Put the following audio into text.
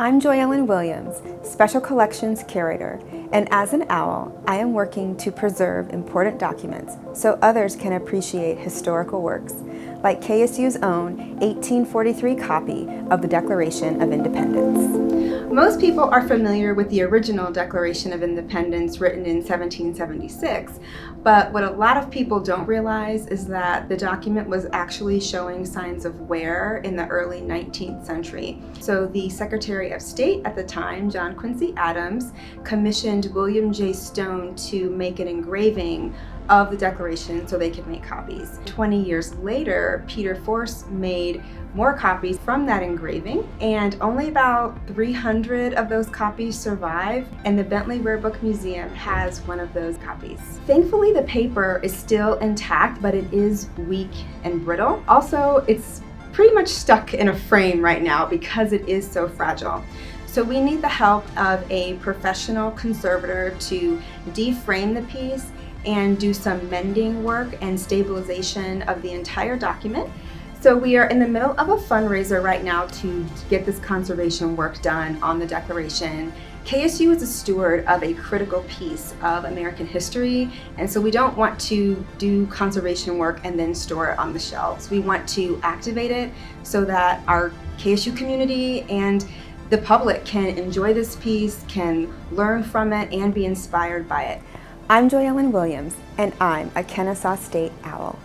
I'm JoyEllen Williams, Special Collections Curator, and as an OWL, I am working to preserve important documents so others can appreciate historical works, like KSU's own 1843 copy of the Declaration of Independence. Most people are familiar with the original Declaration of Independence written in 1776, but what a lot of people don't realize is that the document was actually showing signs of wear in the early 19th century. So the Secretary of State at the time, John Quincy Adams, commissioned William J. Stone to make an engraving of the Declaration so they could make copies. 20 years later, Peter Force made more copies from that engraving, and only about 300 of those copies survive, and the Bentley Rare Book Museum has one of those copies. Thankfully, the paper is still intact, but it is weak and brittle. Also, it's pretty much stuck in a frame right now because it is so fragile. So we need the help of a professional conservator to deframe the piece and do some mending work and stabilization of the entire document. So we are in the middle of a fundraiser right now to get this conservation work done on the Declaration. KSU is a steward of a critical piece of American history, and so we don't want to do conservation work and then store it on the shelves. We want to activate it so that our KSU community and the public can enjoy this piece, can learn from it, and be inspired by it. I'm JoyEllen Williams, and I'm a Kennesaw State OWL.